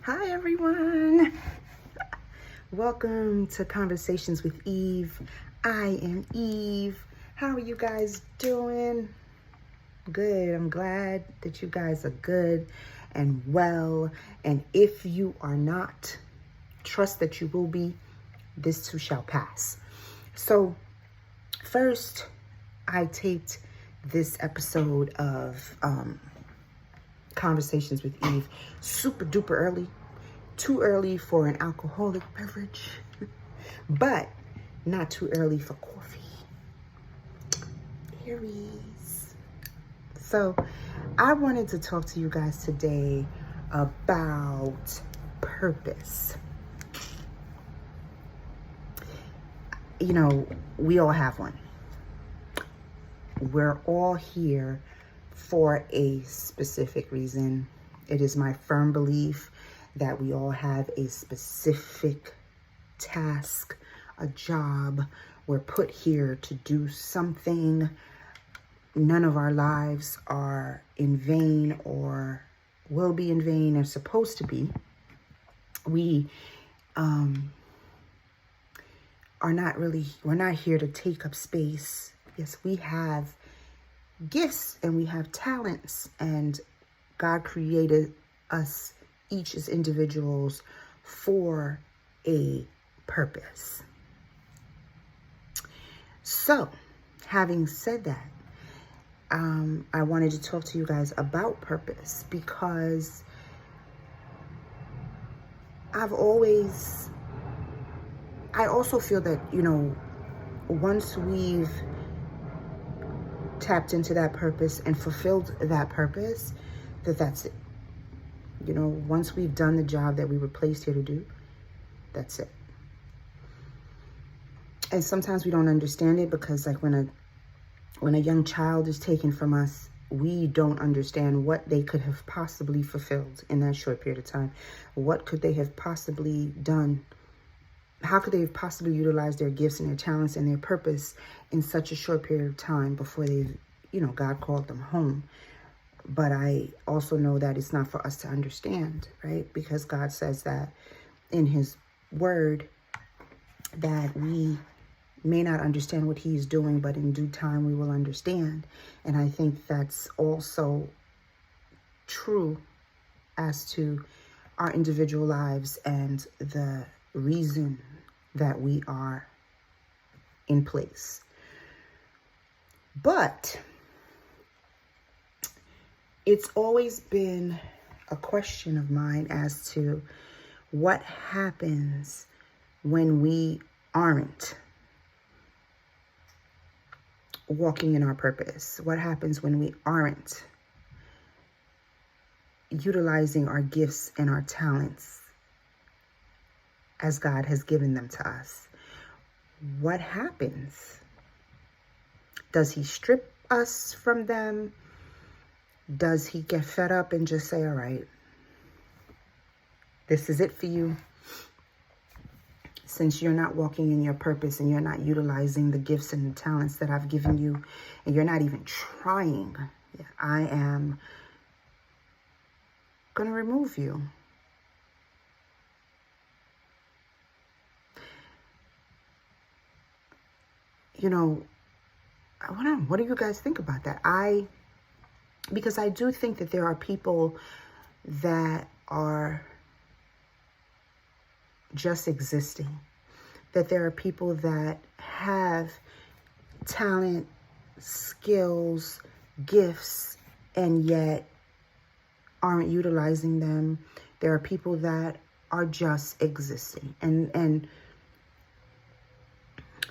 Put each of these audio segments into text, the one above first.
Hi everyone. Welcome to Conversations with Eve. I am Eve. How are you guys doing? Good. I'm glad that you guys are good and well. And if you are not, trust that you will be. This too shall pass. So first, I taped this episode of Conversations with Eve super duper early. Too early for an alcoholic beverage, but not too early for coffee. Aries. So I wanted to talk to you guys today about purpose. You know, we all have one. We're all here for a specific reason. It is my firm belief that we all have a specific task, a job. We're put here to do something. None of our lives are in vain or will be in vain or supposed to be. We are not really, we're not here to take up space. Yes, we have gifts and we have talents, and God created us each as individuals for a purpose. So, having said that, I wanted to talk to you guys about purpose because I also feel that, you know, once we've tapped into that purpose and fulfilled that purpose, that's it. You know, once we've done the job that we were placed here to do, that's it. And sometimes we don't understand it because, like, when a young child is taken from us, we don't understand what they could have possibly fulfilled in that short period of time. What could they have possibly done? How could they have possibly utilized their gifts and their talents and their purpose in such a short period of time before God called them home? But I also know that it's not for us to understand, right? Because God says that in his word that we may not understand what he's doing, but in due time we will understand. And I think that's also true as to our individual lives and the reason that we are in place. But it's always been a question of mine as to what happens when we aren't walking in our purpose. What happens when we aren't utilizing our gifts and our talents as God has given them to us? What happens? Does he strip us from them? Does he get fed up and just say, all right, this is it for you? Since you're not walking in your purpose and you're not utilizing the gifts and the talents that I've given you, and you're not even trying, I am going to remove you. You know, what do you guys think about that? Because I do think that there are people that are just existing, that there are people that have talent, skills, gifts, and yet aren't utilizing them. There are people that are just existing, and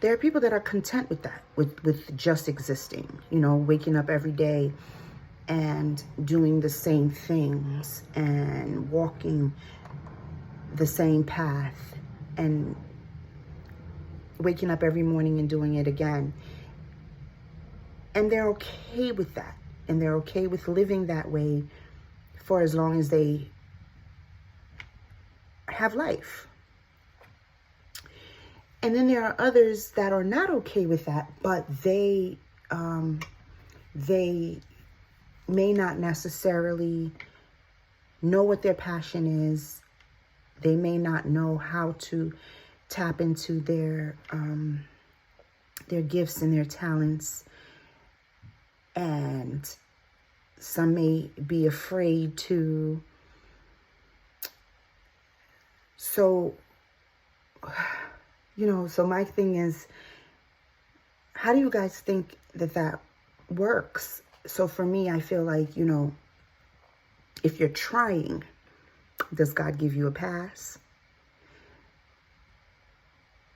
there are people that are content with that, with just existing, you know, waking up every day and doing the same things and walking the same path and waking up every morning and doing it again. And they're okay with that. And they're okay with living that way for as long as they have life. And then there are others that are not okay with that, but they may not necessarily know what their passion is, They may not know how to tap into their gifts and their talents. And some may be afraid to. So, so my thing is, how do you guys think that works? So for me, I feel like, if you're trying, does God give you a pass?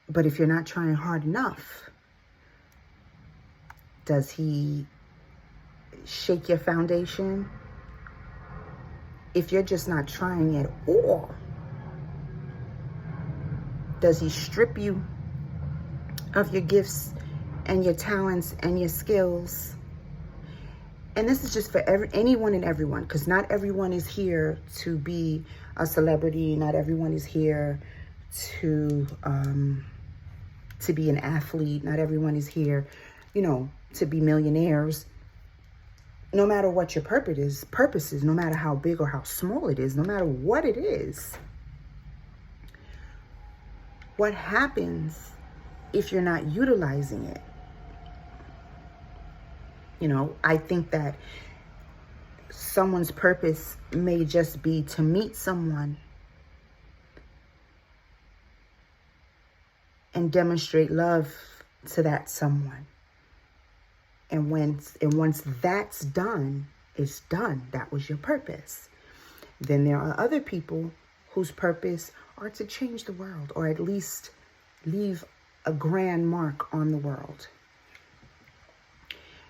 But if you're not trying hard enough, does he shake your foundation? If you're just not trying at all, does he strip you of your gifts and your talents and your skills? And this is just for anyone and everyone, because not everyone is here to be a celebrity. Not everyone is here to be an athlete. Not everyone is here, to be millionaires. No matter what your purpose is, no matter how big or how small it is, no matter what it is, what happens if you're not utilizing it? I think that someone's purpose may just be to meet someone and demonstrate love to that someone. And once that's done, it's done. That was your purpose. Then there are other people whose purpose are to change the world, or at least leave a grand mark on the world.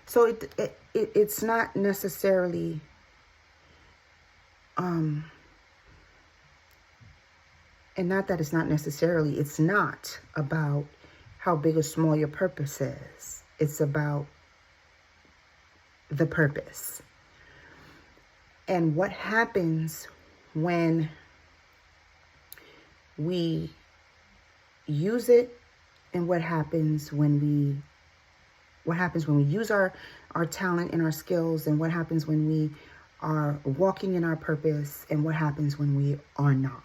So it's not necessarily and not that it's not necessarily, it's not about how big or small your purpose is. It's about the purpose. And what happens when we use it, and what happens when we use our talent and our skills, and what happens when we are walking in our purpose, and what happens when we are not.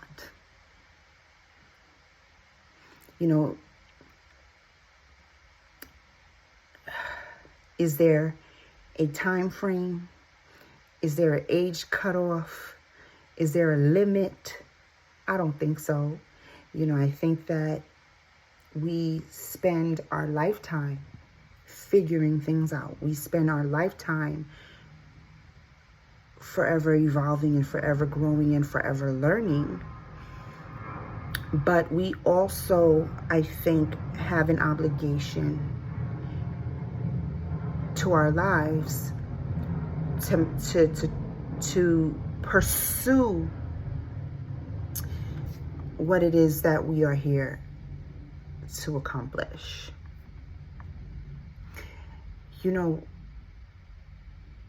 Is there a time frame? Is there an age cutoff? Is there a limit? I don't think so. I think that we spend our lifetime figuring things out. We spend our lifetime forever evolving and forever growing and forever learning. But we also, I think, have an obligation to our lives to pursue what it is that we are here to accomplish.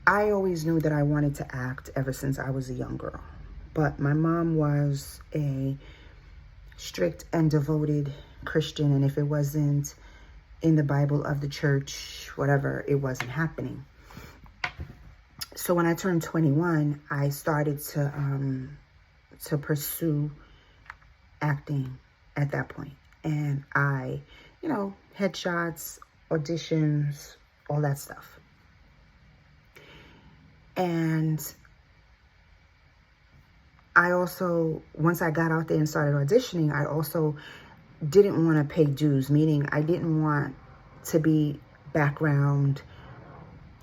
I always knew that I wanted to act ever since I was a young girl. But my mom was a strict and devoted Christian, and if it wasn't in the Bible of the church, whatever, it wasn't happening. So when I turned 21, I started to pursue acting at that point. And I, headshots, auditions, all that stuff. And I also, once I got out there and started auditioning, I also didn't want to pay dues, meaning I didn't want to be background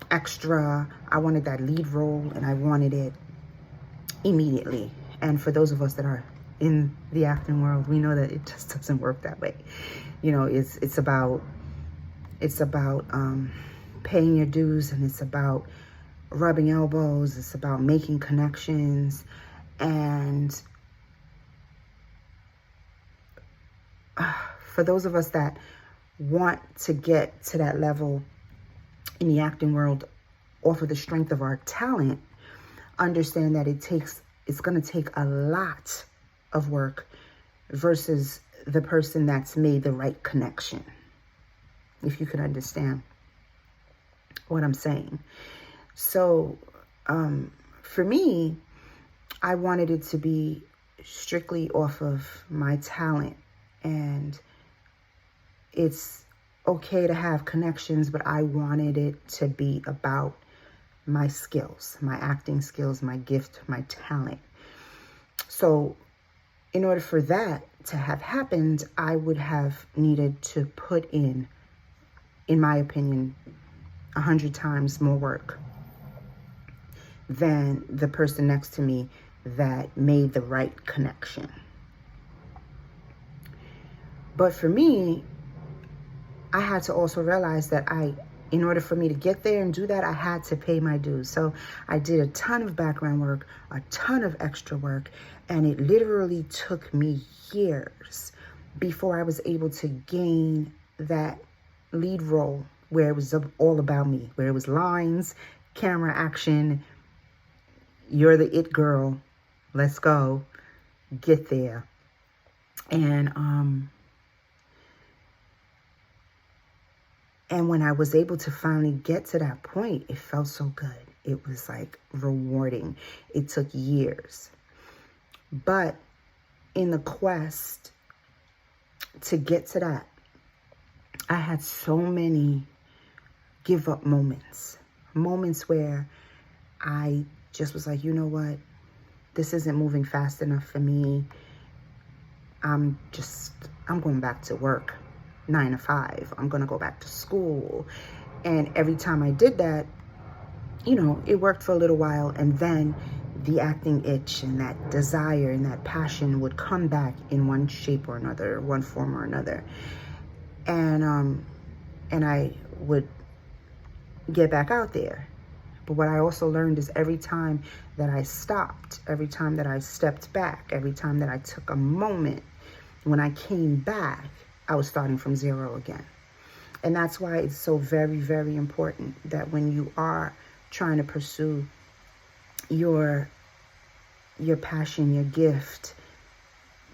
extra. I wanted that lead role, and I wanted it immediately. And for those of us that are in the acting world, we know that it just doesn't work that way. It's about paying your dues, and it's about rubbing elbows. It's about making connections. And for those of us that want to get to that level in the acting world off of the strength of our talent, understand that it's going to take a lot of work versus the person that's made the right connection. If you could understand what I'm saying. So, for me, I wanted it to be strictly off of my talent. And it's okay to have connections, but I wanted it to be about my skills, my acting skills, my gift, my talent. So in order for that to have happened, I would have needed to put in my opinion, 100 times more work than the person next to me that made the right connection. But for me, I had to also realize that in order for me to get there and do that, I had to pay my dues. So I did a ton of background work, a ton of extra work, and it literally took me years before I was able to gain that lead role where it was all about me, where it was lines, camera, action, you're the it girl, let's go, get there. And when I was able to finally get to that point, it felt so good. It was like rewarding. It took years. But in the quest to get to that, I had so many give up moments where I just was like, you know what? This isn't moving fast enough for me. I'm going back to work 9 to 5. I'm going to go back to school. And every time I did that, it worked for a little while. And then the acting itch and that desire and that passion would come back in one shape or another, one form or another. And I would get back out there. But what I also learned is every time that I stopped, every time that I stepped back, every time that I took a moment, when I came back, I was starting from zero again. And that's why it's so very, very important that when you are trying to pursue your passion, your gift,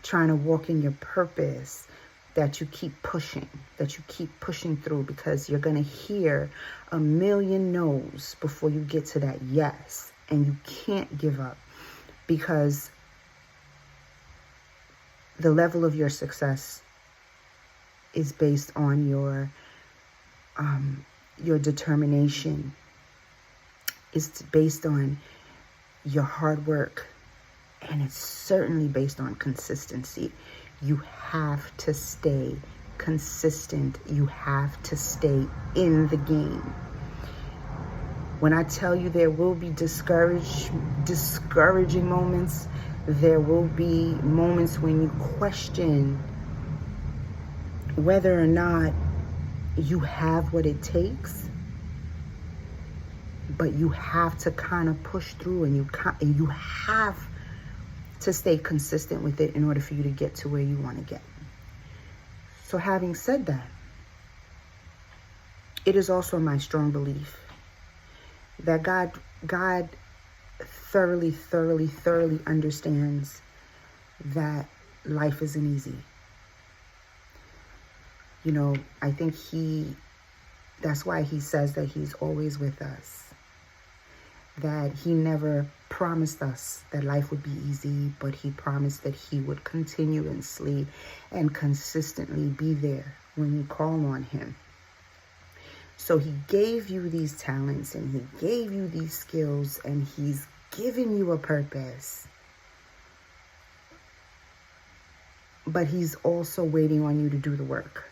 trying to walk in your purpose, that you keep pushing through, because you're going to hear a million no's before you get to that yes. And you can't give up, because the level of your success is based on your determination. It's based on your hard work, and it's certainly based on consistency. You have to stay consistent. You have to stay in the game. When I tell you there will be discouraging moments, there will be moments when you question whether or not you have what it takes, but you have to kind of push through, and you have to stay consistent with it in order for you to get to where you want to get. So having said that, it is also my strong belief that God thoroughly understands that life isn't easy. I think that's why he says that he's always with us. That he never promised us that life would be easy, but he promised that he would continuously and consistently be there when we call on him. So he gave you these talents, and he gave you these skills, and he's given you a purpose. But he's also waiting on you to do the work.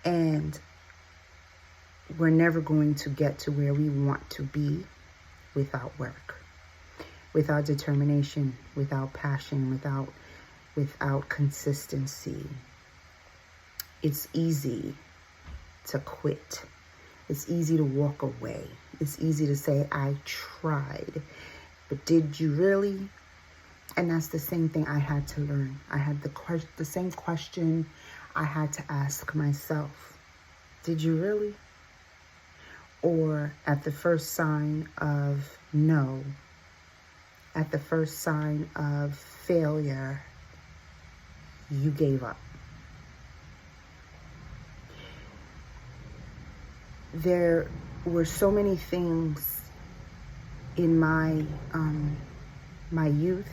And we're never going to get to where we want to be without work, without determination, without passion, without consistency. It's easy to quit. It's easy to walk away. It's easy to say, I tried, but did you really? And that's the same thing I had to learn. I had the same question I had to ask myself. Did you really? Or at the first sign of no, at the first sign of failure, you gave up. There were so many things in my youth